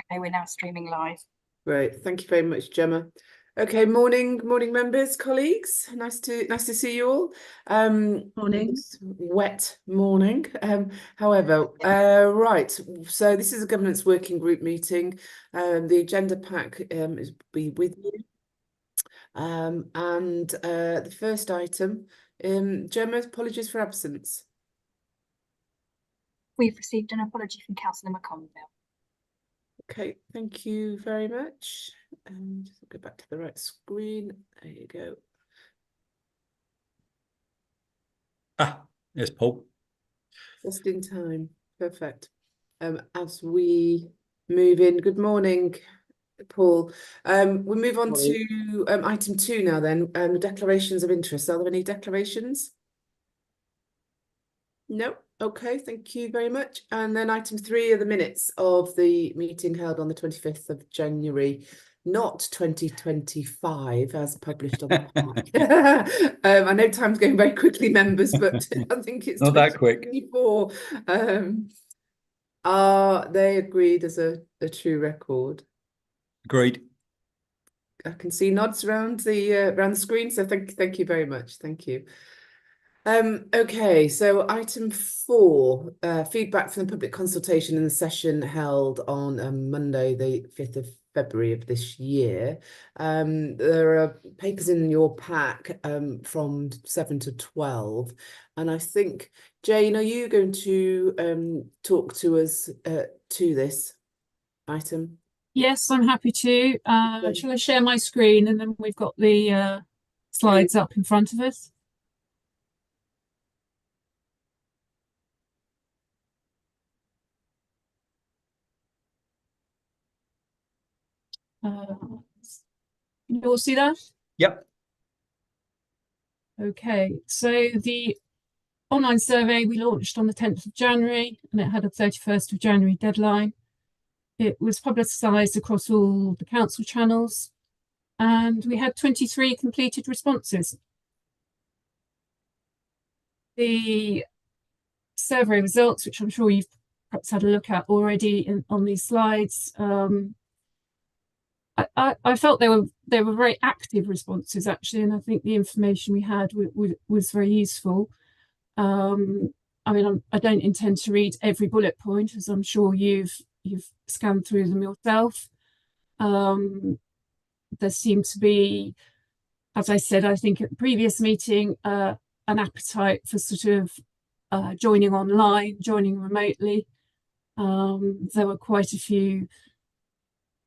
Okay, we're now streaming live. Great, thank you very much, Gemma. Okay, morning, members, colleagues. Nice to see you all. Morning. It's wet morning. However, right. So this is a governance working group meeting. The agenda pack is be with you. And the first item, Gemma, apologies for absence. We've received an apology from Councillor McConville. Okay, thank you very much. Just go back to the right screen. There you go. Yes, Paul. Just in time. Perfect. As we move in, good morning, Paul. We move on to item 2 now then, declarations of interest. Are there any declarations? No? Okay, thank you very much. And then item 3 are the minutes of the meeting held on the 25th of January, not 2025 as published on the pack. I know time's going very quickly, members, but I think it's Not that quick. 2024. Are they agreed as a true record? Agreed. I can see nods around the screen, so thank you very much. Thank you. Okay, so item 4, feedback from the public consultation in the session held on Monday, the 5th of February of this year. There are papers in your pack from 7 to 12, and I think, Jane, are you going to talk to us to this item? Yes, I'm happy to. Shall I share my screen and then we've got the slides up in front of us? You all see that? Yep. Okay, so the online survey we launched on the 10th of January and it had a 31st of January deadline. It was publicised across all the council channels and we had 23 completed responses. The survey results, which I'm sure you've perhaps had a look at already on these slides, I felt they were very active responses actually, and I think the information we had was very useful. I mean, I don't intend to read every bullet point, as I'm sure you've scanned through them yourself. There seemed to be, as I said, I think at the previous meeting, an appetite for sort of joining online, joining remotely. There were quite a few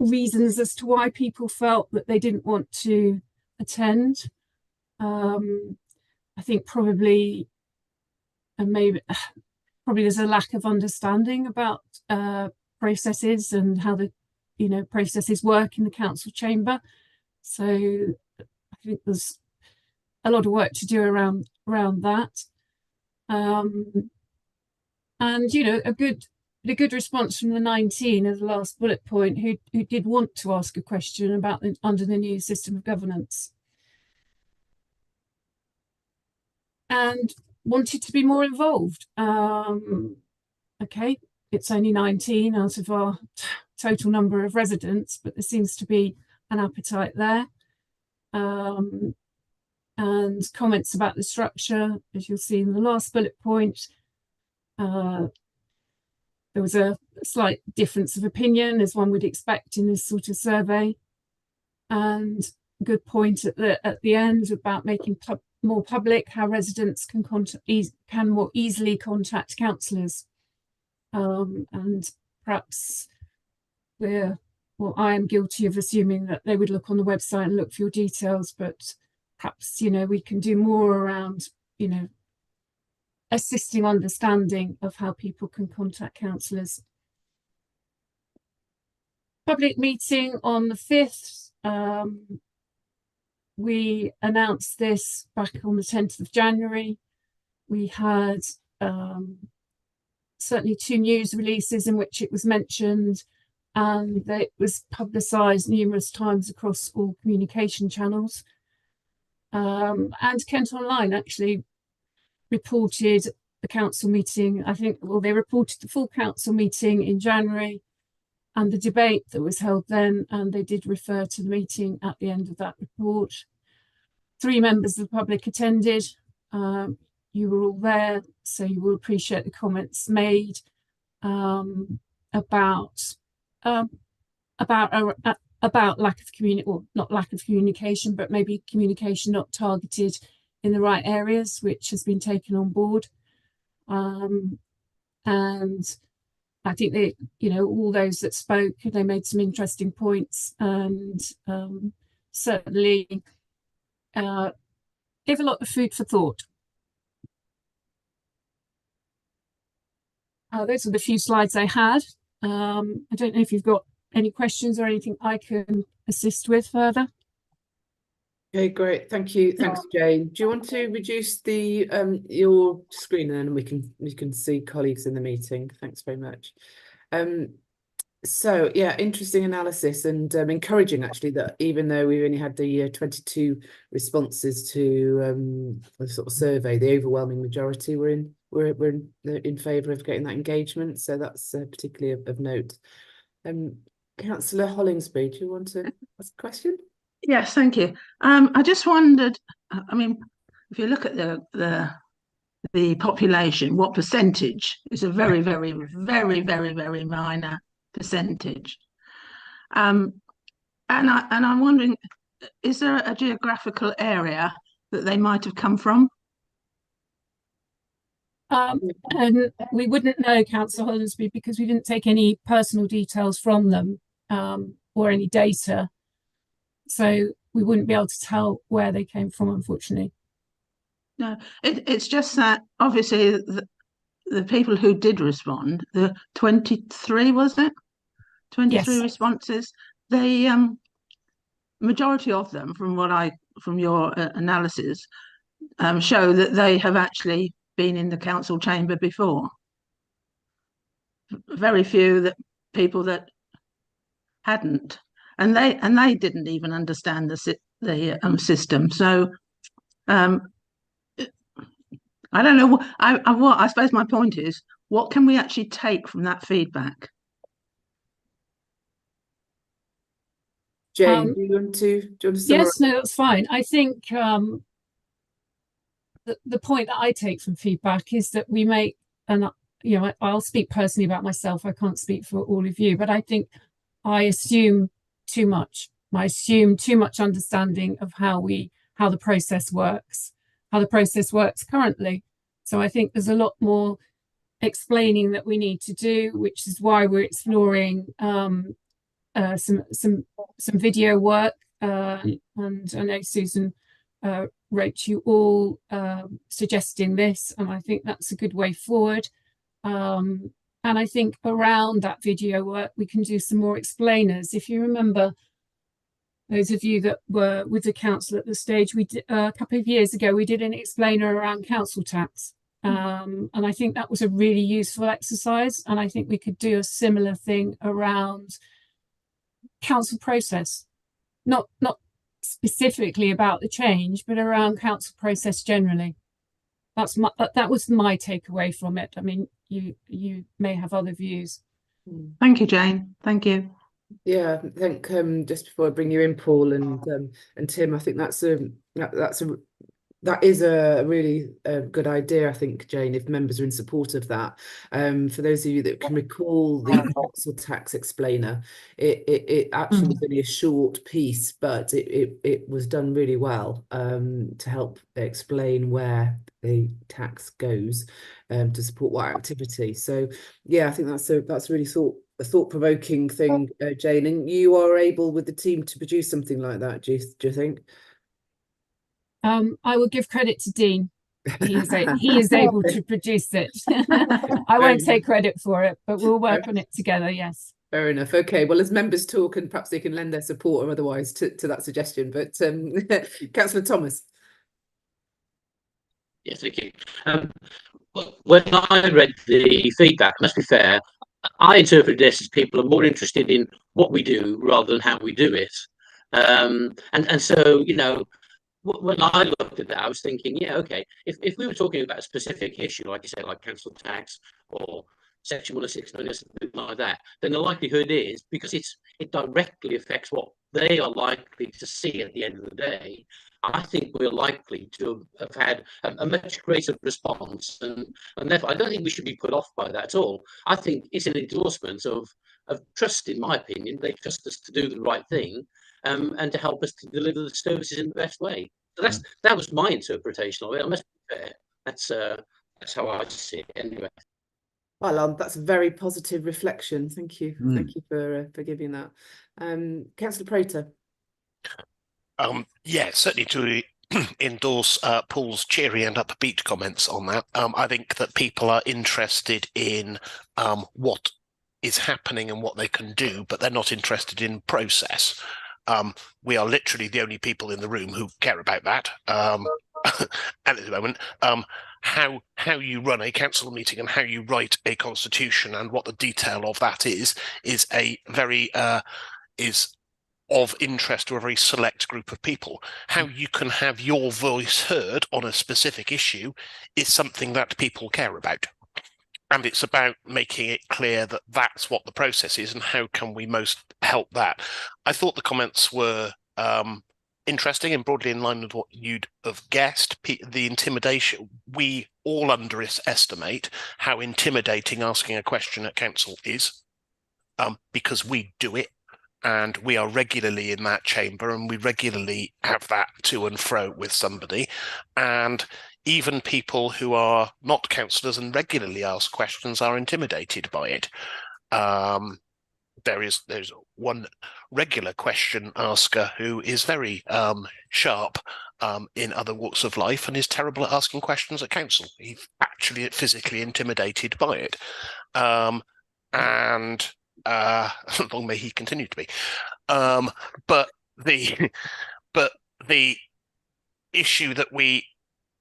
reasons as to why people felt that they didn't want to attend. I think probably there's a lack of understanding about processes and how the processes work in the council chamber. So I think there's a lot of work to do around that. And a good response from the 19 as the last bullet point who did want to ask a question about under the new system of governance and wanted to be more involved. Okay, it's only 19 out of our total number of residents, but there seems to be an appetite there. And comments about the structure, as you'll see in the last bullet point. There was a slight difference of opinion, as one would expect in this sort of survey. And a good point at the end about making more public how residents can more easily contact councillors. And perhaps I am guilty of assuming that they would look on the website and look for your details, but perhaps, we can do more around, assisting understanding of how people can contact councillors. Public meeting on the 5th. We announced this back on the 10th of January. We had certainly 2 news releases in which it was mentioned, and it was publicised numerous times across all communication channels. And Kent Online actually reported the council meeting. I think, well, they reported the full council meeting in January, and the debate that was held then, and they did refer to the meeting at the end of that report. 3 members of the public attended. You were all there, so you will appreciate the comments made about lack of or not lack of communication, but maybe communication not targeted in the right areas, which has been taken on board. And I think they, all those that spoke, they made some interesting points, and certainly gave a lot of food for thought. Those are the few slides I had. I don't know if you've got any questions or anything I can assist with further. Okay, great. Thank you. Thanks, Jane. Do you want to reduce the your screen, and then we can see colleagues in the meeting? Thanks very much. So yeah, interesting analysis, and encouraging actually that even though we've only had the 22 responses to the sort of survey, the overwhelming majority were in favour of getting that engagement. So that's particularly of note. Councillor Hollingsby, do you want to ask a question? Yes, thank you. I just wondered, I mean, if you look at the population, what percentage is a very, very, very, very, very minor percentage. And I'm wondering, is there a geographical area that they might have come from? And we wouldn't know, Councillor Hollingsby, because we didn't take any personal details from them or any data. So we wouldn't be able to tell where they came from, unfortunately. No, it's just that obviously the people who did respond, the 23, was it? 23 Yes. responses. The majority of them, from your analysis, show that they have actually been in the council chamber before. Very few people that hadn't. And they didn't even understand the system. So I don't know. I suppose my point is, what can we actually take from that feedback? Jane, do you want to summarize? Yes, no, that's fine. I think the point that I take from feedback is that we make, and I'll speak personally about myself. I can't speak for all of you, but I think I assume too much. I assume too much understanding of how the process works currently. So I think there's a lot more explaining that we need to do, which is why we're exploring some video work. And I know Susan wrote you all suggesting this, and I think that's a good way forward. And I think around that video work, we can do some more explainers. If you remember, those of you that were with the council at the stage, we did a couple of years ago, we did an explainer around council tax. And I think that was a really useful exercise. And I think we could do a similar thing around council process, not specifically about the change, but around council process generally. That was my takeaway from it. I mean, you may have other views. Thank you, Jane. Thank you. Yeah, I think just before I bring you in, Paul and Tim, I think that is a really good idea, I think, Jane, if members are in support of that. For those of you that can recall the council tax explainer, it actually was only a short piece, but it was done really well to help explain where the tax goes to support what activity. So yeah, I think that's really a thought-provoking thing, Jane. And you are able with the team to produce something like that, do you think? I will give credit to Dean. He is able to produce it. I won't take credit for it, but we'll work on it together. Yes. Fair enough. Okay. Well, as members talk, and perhaps they can lend their support or otherwise to that suggestion. But Councillor Thomas. Yes, thank you. When I read the feedback, I must be fair, I interpret this as people are more interested in what we do rather than how we do it. And so, when I looked at that, I was thinking, yeah, okay, if we were talking about a specific issue, like you said, like council tax or section 106 or something like that, then the likelihood is, because it directly affects what they are likely to see at the end of the day, I think we're likely to have had a much greater response, and therefore I don't think we should be put off by that at all. I think it's an endorsement of trust, in my opinion. They trust us to do the right thing, and to help us to deliver the services in the best way. So that was my interpretation of it. I must be fair. That's how I see it anyway. Well, that's a very positive reflection. Thank you. Thank you for giving that. Councillor Prater. Yeah, certainly to endorse Paul's cheery and upbeat comments on that. I think that people are interested in what is happening and what they can do, but they're not interested in process. We are literally the only people in the room who care about that. And at the moment, how you run a council meeting and how you write a constitution and what the detail of that is a very is of interest to a very select group of people. How you can have your voice heard on a specific issue is something that people care about. And it's about making it clear that that's what the process is and how can we most help that. I thought the comments were interesting and broadly in line with what you'd have guessed. The intimidation, we all underestimate how intimidating asking a question at council is, because we do it. And we are regularly in that chamber and we regularly have that to and fro with somebody. And even people who are not councillors and regularly ask questions are intimidated by it. There's one regular question asker who is very sharp in other walks of life and is terrible at asking questions at council. He's actually physically intimidated by it. And long may he continue to be. But the issue that we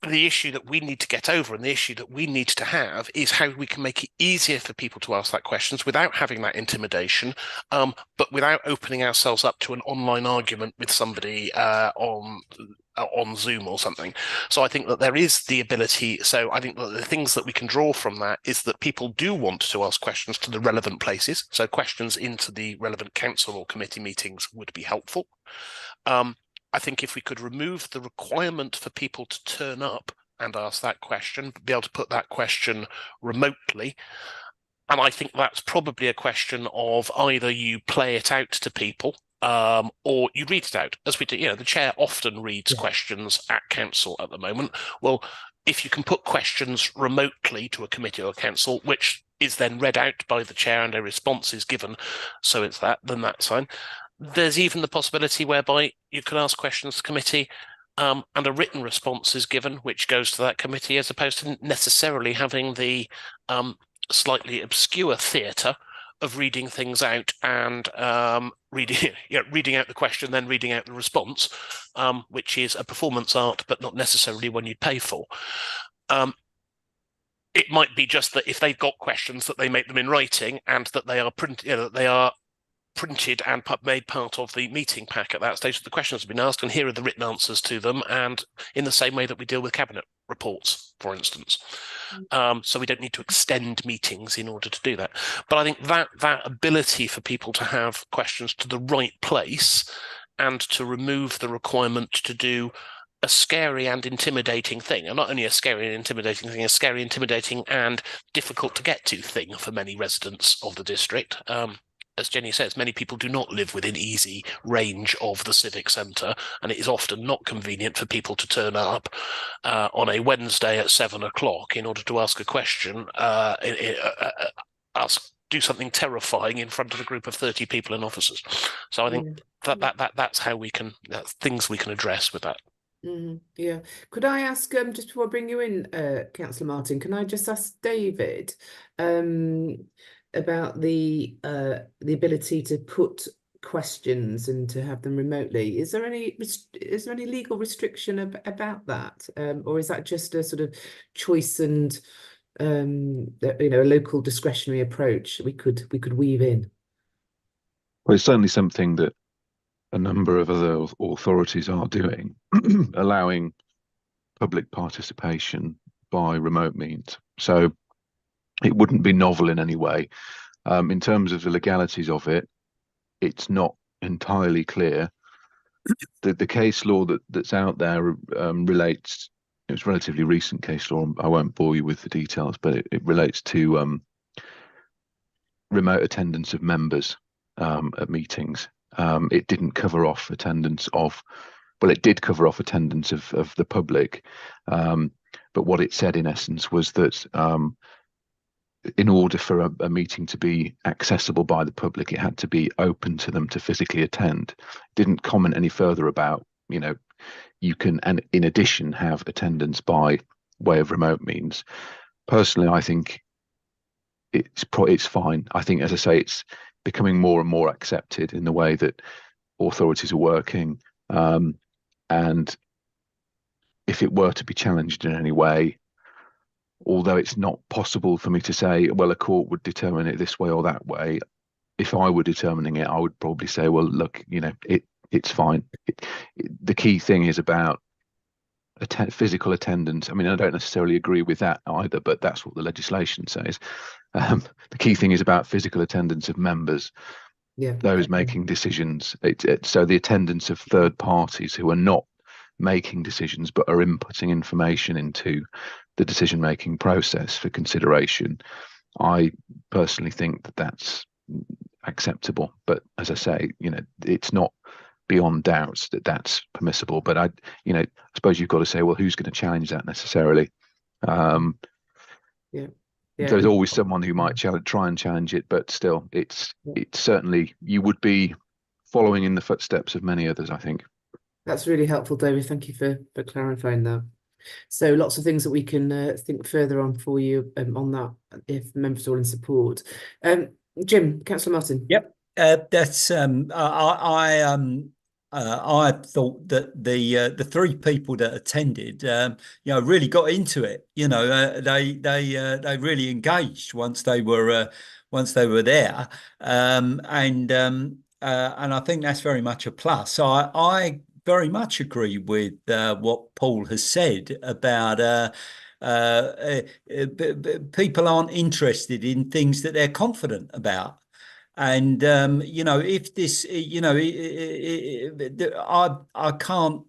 need to get over and the issue that we need to have is how we can make it easier for people to ask that questions without having that intimidation, but without opening ourselves up to an online argument with somebody on Zoom or something. So I think that there is the ability. So I think that the things that we can draw from that is that people do want to ask questions to the relevant places. So questions into the relevant council or committee meetings would be helpful. I think if we could remove the requirement for people to turn up and ask that question, be able to put that question remotely. And I think that's probably a question of either you play it out to people or you read it out, as we do. You know, the chair often reads questions at council at the moment. Well, if you can put questions remotely to a committee or council, which is then read out by the chair and a response is given, so it's that, then that's fine. There's even the possibility whereby you can ask questions to committee and a written response is given, which goes to that committee, as opposed to necessarily having the slightly obscure theatre of reading things out and reading out the question, then reading out the response, which is a performance art, but not necessarily one you'd pay for. It might be just that if they've got questions, that they make them in writing and that they are printed and made part of the meeting pack at that stage. The questions have been asked and here are the written answers to them, and in the same way that we deal with cabinet reports, for instance. So we don't need to extend meetings in order to do that. But I think that ability for people to have questions to the right place and to remove the requirement to do a scary and intimidating thing, and not only a scary and intimidating thing, a scary, intimidating and difficult to get to thing for many residents of the district. As Jenny says, many people do not live within easy range of the civic centre, and it is often not convenient for people to turn up on a Wednesday at 7 o'clock in order to ask a question, do something terrifying in front of a group of 30 people and officers. So I think that's how we can, things we can address with that. Yeah. Could I ask, just before I bring you in, Councillor Martin, can I just ask David about the ability to put questions and to have them remotely? Is there any legal restriction about that, or is that just a sort of choice and a local discretionary approach we could weave in? Well, it's certainly something that a number of other authorities are doing, allowing public participation by remote means. So it wouldn't be novel in any way. In terms of the legalities of it, it's not entirely clear. The case law that's out there relates. It was relatively recent case law. I won't bore you with the details, but it relates to remote attendance of members at meetings. It didn't cover off attendance of, well, it did cover off attendance of the public, but what it said in essence was that in order for a meeting to be accessible by the public, it had to be open to them to physically attend. It didn't comment any further about, you can, and in addition, have attendance by way of remote means. Personally, I think it's fine. I think, as I say, it's becoming more and more accepted in the way that authorities are working. And if it were to be challenged in any way, although it's not possible for me to say, well, a court would determine it this way or that way, if I were determining it, I would probably say, well, look, it's fine. The key thing is about physical attendance. I mean, I don't necessarily agree with that either, but that's what the legislation says. The key thing is about physical attendance of members, those making decisions. So the attendance of third parties who are not making decisions but are inputting information into the decision-making process for consideration. I personally think that that's acceptable, but as I say, it's not beyond doubts that that's permissible. But I suppose you've got to say, well, who's going to challenge that necessarily? There's always someone who might try and challenge it, but still, it's certainly, you would be following in the footsteps of many others, I think. That's really helpful, David. Thank you for clarifying that. So lots of things that we can think further on for you on that, if members are all in support. Jim, Councillor Martin. Yep, that's I thought that the three people that attended, really got into it. They really engaged once they were there, and I think that's very much a plus. So I very much agree with what Paul has said about people aren't interested in things that they're confident about. And if this, I can't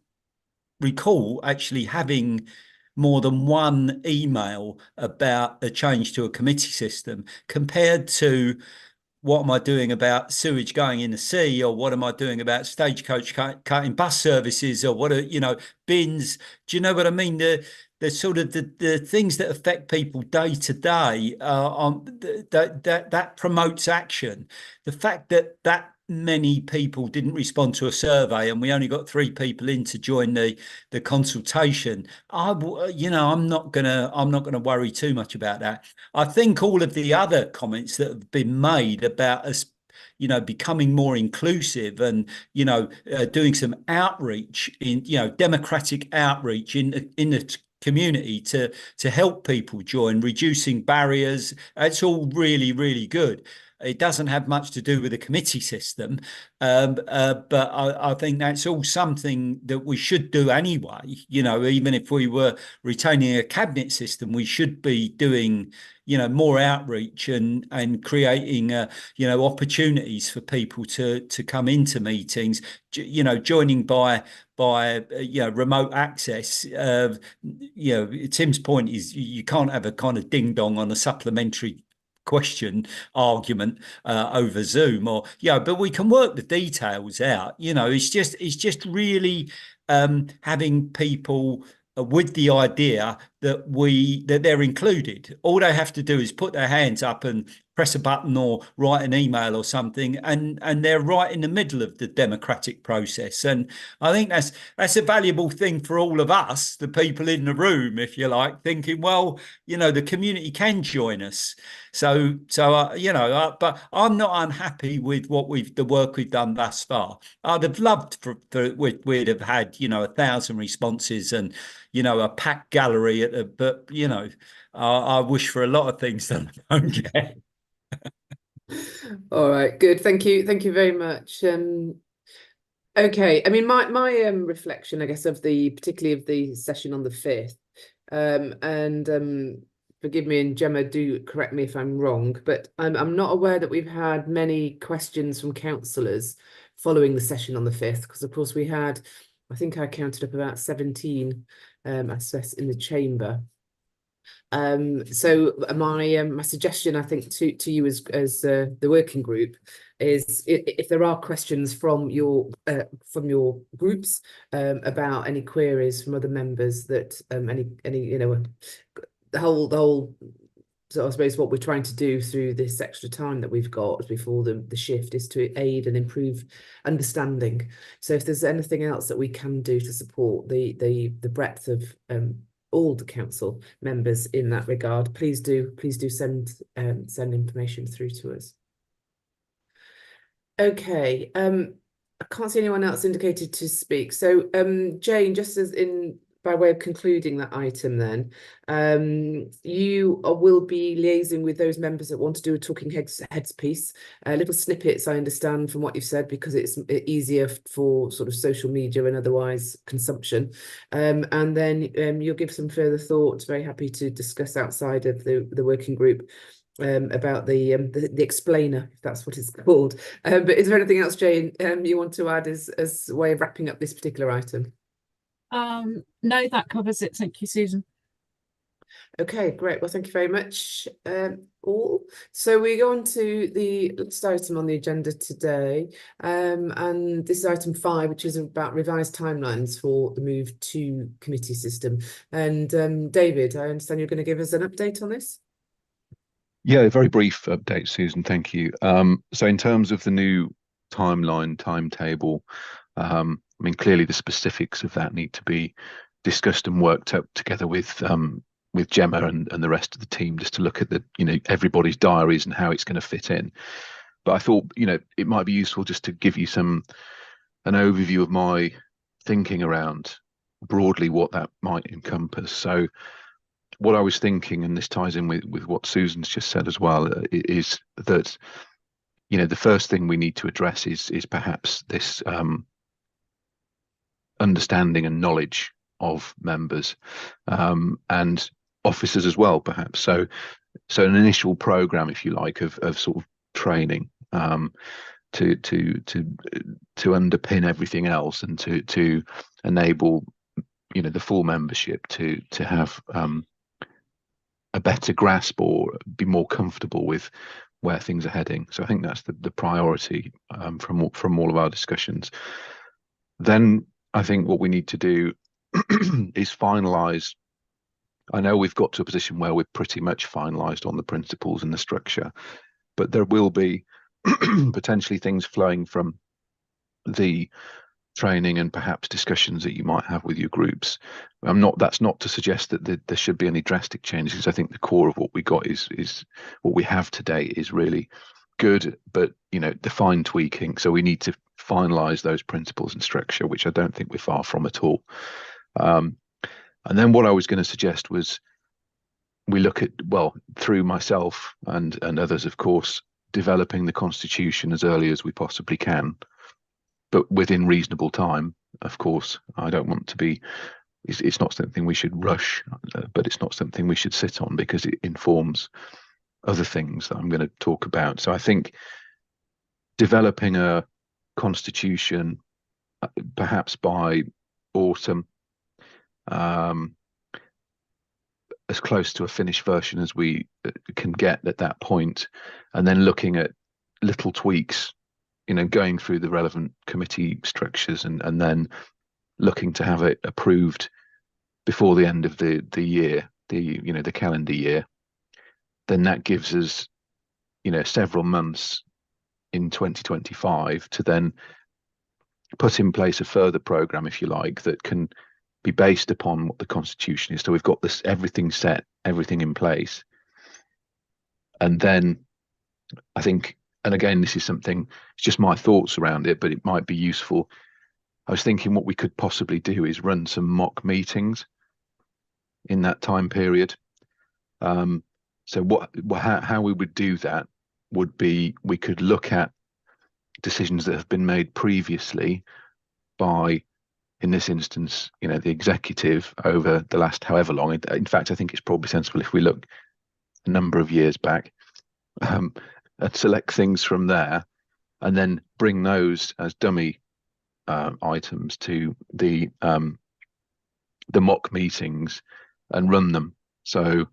recall actually having more than one email about a change to a committee system compared to what am I doing about sewage going in the sea, or what am I doing about stagecoach cutting bus services, or what are, bins? Do you know what I mean? The sort of the things that affect people day to day, that promotes action. The fact that many people didn't respond to a survey and we only got 3 people in to join the consultation, I'm not gonna worry too much about that. I think all of the other comments that have been made about us becoming more inclusive and doing some outreach in democratic outreach in the community to help people join, reducing barriers, it's all really, really good. It doesn't have much to do with the committee system, but I think that's all something that we should do anyway. Even if we were retaining a cabinet system, we should be doing more outreach and creating opportunities for people to come into meetings, joining by remote access. Tim's point is you can't have a kind of ding dong on a supplementary question argument over Zoom, but we can work the details out. It's just really having people with the idea that they're included. All they have to do is put their hands up and press a button or write an email or something, and they're right in the middle of the democratic process. And I think that's a valuable thing for all of us, the people in the room, if you like, thinking, well, the community can join us. So but I'm not unhappy with the work we've done thus far. I'd have loved we'd have had 1,000 responses and a packed gallery but I wish for a lot of things that I don't get. All right, good. Thank you very much. Okay, I mean, my reflection, I guess, particularly of the session on the 5th, and forgive me, and Gemma, do correct me if I'm wrong, but I'm not aware that we've had many questions from councillors following the session on the 5th, because of course we had, I think I counted up about 17 assess in the chamber. So my suggestion, I think, to you as the working group is, if there are questions from your groups about any queries from other members, that any you know, the whole. So I suppose what we're trying to do through this extra time that we've got before the shift is to aid and improve understanding. So if there's anything else that we can do to support the breadth of all the council members in that regard, please do send information through to us. Okay, I can't see anyone else indicated to speak. So Jane, just as in by way of concluding that item then, you will be liaising with those members that want to do a talking heads piece, little snippets, I understand from what you've said, because it's easier for sort of social media and otherwise consumption. And then you'll give some further thought, very happy to discuss outside of the working group about the explainer, if that's what it's called. But is there anything else, Jane, you want to add as a way of wrapping up this particular item? No, that covers it. Thank you, Susan. Okay, great. Well, thank you very much, all. So we go on to the last item on the agenda today, and this is item 5, which is about revised timelines for the move to committee system. And David, I understand you're going to give us an update on this? Yeah, a very brief update, Susan. Thank you. So in terms of the new timetable, I mean, clearly the specifics of that need to be discussed and worked up together with Gemma and the rest of the team, just to look at the, you know, everybody's diaries and how it's going to fit in. But I thought, you know, it might be useful just to give you an overview of my thinking around broadly what that might encompass. So what I was thinking, and this ties in with what Susan's just said as well, is that, you know, the first thing we need to address is perhaps this understanding and knowledge of members and officers as well, perhaps. So an initial program, if you like, of sort of training to underpin everything else, and to enable, you know, the full membership to have a better grasp or be more comfortable with where things are heading. So I think that's the priority from all of our discussions. Then I think what we need to do is finalise. I know we've got to a position where we're pretty much finalised on the principles and the structure, but there will be potentially things flowing from the training and perhaps discussions that you might have with your groups. That's not to suggest that there should be any drastic changes, because I think the core of what we got is what we have today is really good, but, you know, the fine tweaking. So we need to finalize those principles and structure, which I don't think we're far from at all. And then what I was going to suggest was we look at, well, through myself and others, of course, developing the constitution as early as we possibly can, but within reasonable time. Of course, I don't want to be, it's not something we should rush, but it's not something we should sit on, because it informs other things that I'm going to talk about. So I think developing a constitution, perhaps by autumn, as close to a finished version as we can get at that point, and then looking at little tweaks, you know, going through the relevant committee structures, and then looking to have it approved before the end of the year, the calendar year. Then that gives us, you know, several months in 2025 to then put in place a further program, if you like, that can be based upon what the constitution is. So we've got this, everything set, everything in place. And then I think, and again, this is something, it's just my thoughts around it, but it might be useful. I was thinking what we could possibly do is run some mock meetings in that time period. So how we would do that would be, we could look at decisions that have been made previously by, in this instance, you know, the executive over the last however long. In fact, I think it's probably sensible if we look a number of years back, and select things from there, and then bring those as dummy items to the mock meetings and run them. So,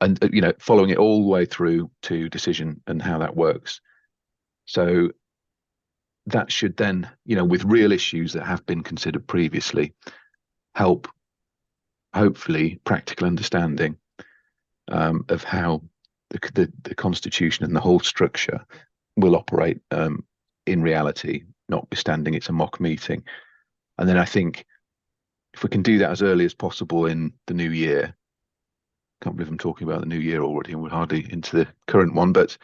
and following it all the way through to decision and how that works. So that should then, with real issues that have been considered previously, help hopefully practical understanding of how the constitution and the whole structure will operate in reality, notwithstanding it's a mock meeting. And then I think if we can do that as early as possible in the new year, can't believe I'm talking about the new year already, and we're hardly into the current one, but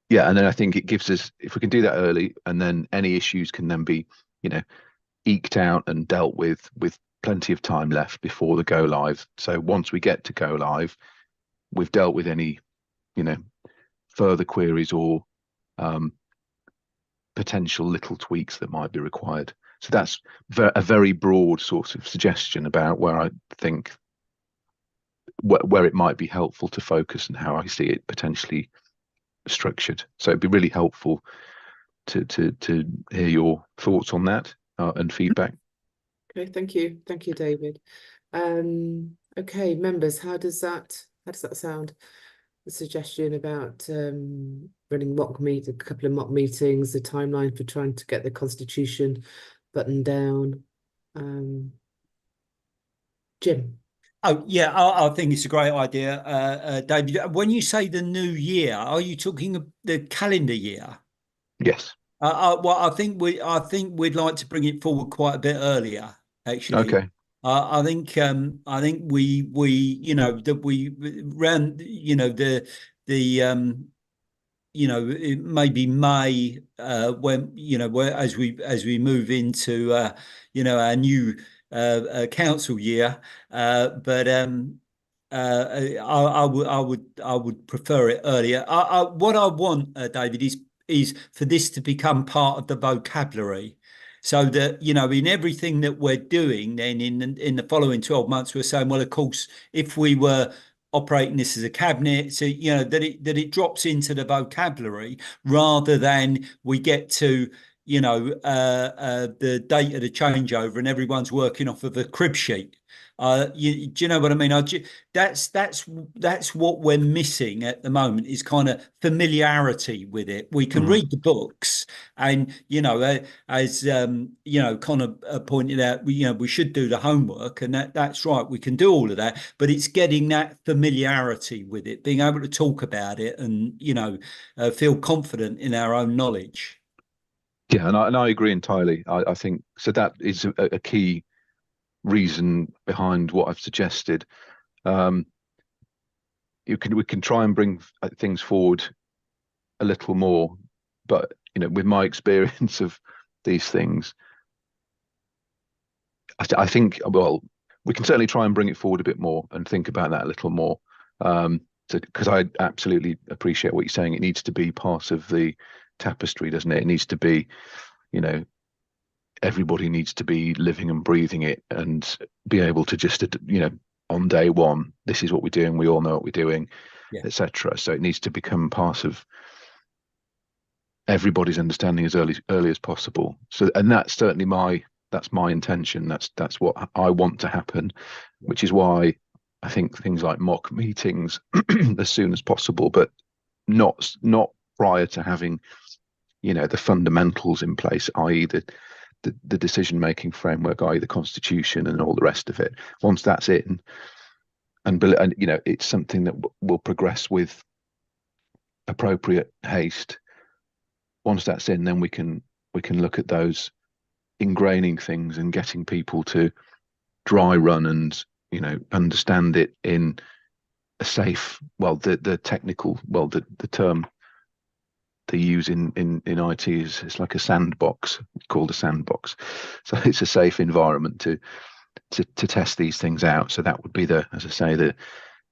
yeah, and then I think it gives us, if we can do that early, and then any issues can then be, eked out and dealt with plenty of time left before the go live. So once we get to go live, we've dealt with any, further queries or potential little tweaks that might be required. So that's a very broad sort of suggestion about where I think where it might be helpful to focus and how I see it potentially structured. So it'd be really helpful to hear your thoughts on that and feedback. Okay, thank you, David. Okay, members, how does that sound? The suggestion about running a couple of mock meetings, the timeline for trying to get the constitution buttoned down. Jim. Oh yeah, I think it's a great idea, David. When you say the new year, are you talking the calendar year? Yes. Well, I think we'd like to bring it forward quite a bit earlier, actually. Okay. I think we that we ran it may be May when where as we move into our new council year, but I would prefer it earlier. What I want, David, is for this to become part of the vocabulary, so that in everything that we're doing, then in the following 12 months, we're saying, well, of course, if we were operating this as a cabinet, so that it drops into the vocabulary rather than we get to the date of the changeover and everyone's working off of a crib sheet. Do you know what I mean? That's what we're missing at the moment, is kind of familiarity with it. We can read the books, and as Connor pointed out, we should do the homework, and that's right. We can do all of that, but it's getting that familiarity with it, being able to talk about it, and feel confident in our own knowledge. Yeah, and I agree entirely. I think so. That is a key reason behind what I've suggested. We can try and bring things forward a little more, but with my experience of these things, I think, well, we can certainly try and bring it forward a bit more and think about that a little more, because I absolutely appreciate what you're saying. It needs to be part of the tapestry, doesn't it? It needs to be, everybody needs to be living and breathing it and be able to just, on day one, this is what we're doing, we all know what we're doing, etc. So it needs to become part of everybody's understanding as early as possible. So, and that's certainly my intention. That's what I want to happen, which is why I think things like mock meetings as soon as possible, but not prior to having the fundamentals in place, i.e. the decision-making framework, i.e. the constitution and all the rest of it. Once that's in, and it's something that will progress with appropriate haste. Once that's in, then we can look at those ingraining things and getting people to dry run and understand it in a safe, the technical, the term they use in IT is, it's like a sandbox. It's called a sandbox, so it's a safe environment to test these things out. So that would be as I say,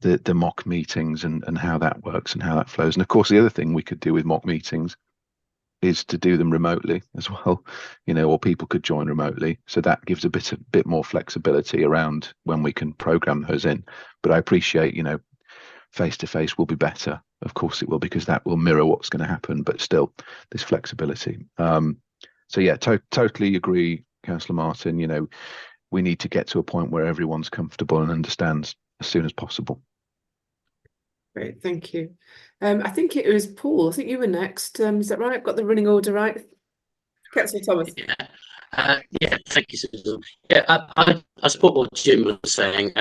the mock meetings and how that works and how that flows. And of course, the other thing we could do with mock meetings is to do them remotely as well, or people could join remotely. So that gives a bit more flexibility around when we can program those in. But I appreciate, face to face will be better. Of course it will, because that will mirror what's going to happen, but still this flexibility. So yeah, totally agree, Councillor Martin. We need to get to a point where everyone's comfortable and understands as soon as possible. Great, thank you. I think it was Paul. I think you were next. Is that right? I've got the running order right. Councillor Thomas. Yeah, thank you, Susan. Yeah, I support what Jim was saying.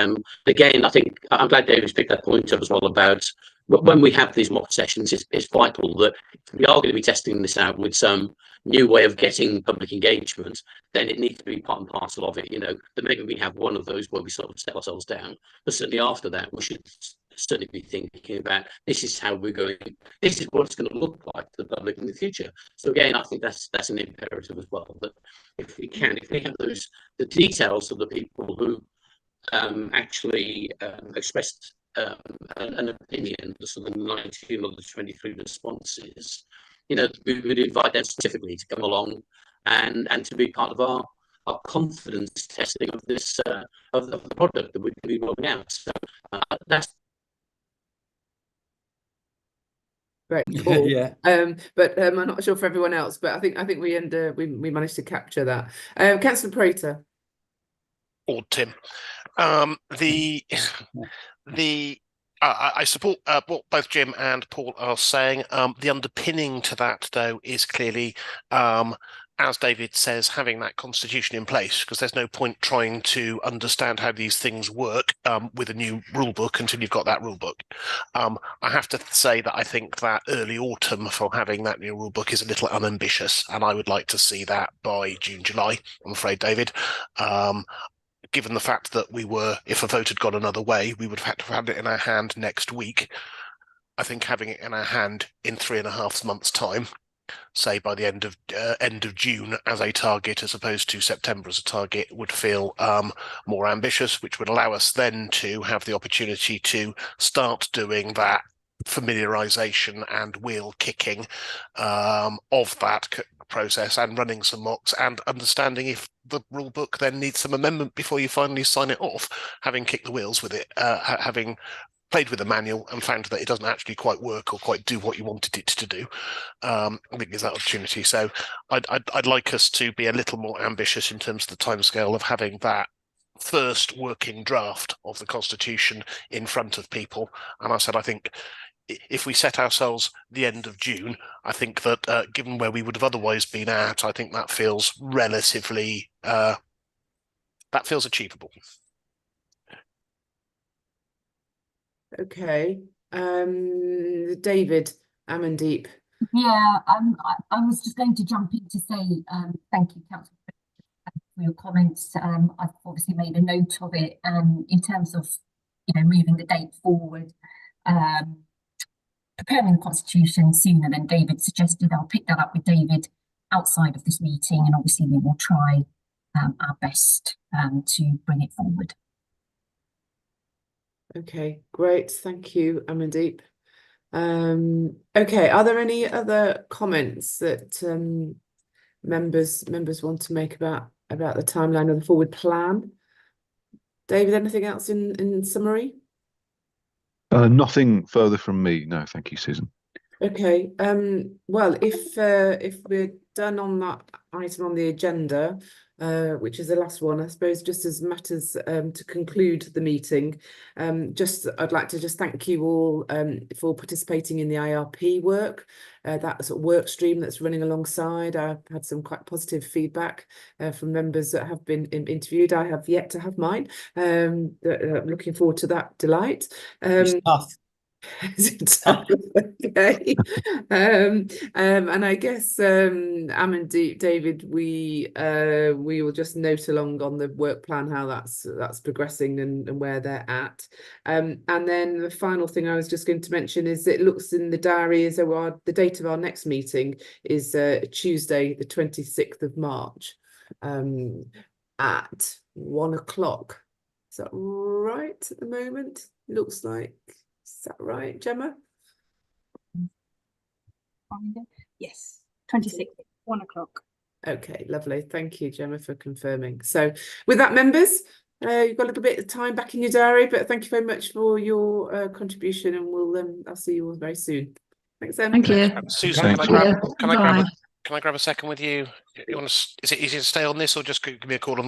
Again, I think I'm glad David's picked that point up as well about when we have these mock sessions. It's vital that if we are going to be testing this out with some new way of getting public engagement, then it needs to be part and parcel of it. That maybe we have one of those where we sort of set ourselves down, but certainly after that, we should certainly be thinking about this is how we're going. This is what it's going to look like to the public in the future. So again, I think that's an imperative as well. That if we have the details of the people who actually expressed an opinion, the sort of 19 of the 23 responses, we would invite them specifically to come along and to be part of our confidence testing of this of the product that we're going to be rolling out. So that's Great, Paul. Yeah. But I'm not sure for everyone else, but I think we managed to capture that. Councillor Prater. Or Tim. I support what both Jim and Paul are saying. The underpinning to that, though, is clearly, as David says, having that constitution in place, because there's no point trying to understand how these things work with a new rule book until you've got that rule book. I have to say that I think that early autumn for having that new rule book is a little unambitious, and I would like to see that by June, July, I'm afraid, David. Given the fact that if a vote had gone another way, we would have had to have it in our hand next week. I think having it in our hand in 3.5 months' time, say by the end of June as a target as opposed to September as a target, would feel more ambitious, which would allow us then to have the opportunity to start doing that familiarisation and wheel kicking of that process and running some mocks and understanding if the rule book then needs some amendment before you finally sign it off, having kicked the wheels with it, having played with the manual and found that it doesn't actually quite work or quite do what you wanted it to do. I think there's that opportunity. So I'd like us to be a little more ambitious in terms of the timescale of having that first working draft of the Constitution in front of people. And I think if we set ourselves the end of June, I think that given where we would have otherwise been at, I think that feels relatively achievable. Okay, David Amandeep. Yeah, I was just going to jump in to say thank you, Councillor, for your comments. I've obviously made a note of it, in terms of moving the date forward. Preparing the Constitution sooner than David suggested. I'll pick that up with David outside of this meeting, and obviously we will try our best to bring it forward. Okay, great. Thank you, Amandeep. Okay, are there any other comments that members want to make about the timeline of the forward plan? David, anything else in summary? Nothing further from me. No, thank you, Susan. Okay. Well, if we're done on that item on the agenda, which is the last one, I suppose, just as matters to conclude the meeting, I'd like to just thank you all for participating in the IRP work. That sort of work stream that's running alongside. I've had some quite positive feedback from members that have been interviewed. I have yet to have mine. Looking forward to that delight. It's tough. Okay. And I guess Amandeep, David, we will just note along on the work plan how that's progressing and where they're at. And then the final thing I was just going to mention is it looks in the diary as though the date of our next meeting is Tuesday, the 26th of March, at 1 o'clock. Is that right at the moment? Looks like. Is that right, Gemma? Yes. 26th, 1 o'clock. Okay, lovely. Thank you, Gemma, for confirming. So with that, members, you've got a little bit of time back in your diary, but thank you very much for your contribution, and I'll see you all very soon. Thanks, Em. Thank you. Susan, Thanks, can I grab Bye. a second with you? Is it easier to stay on this, or just give me a call on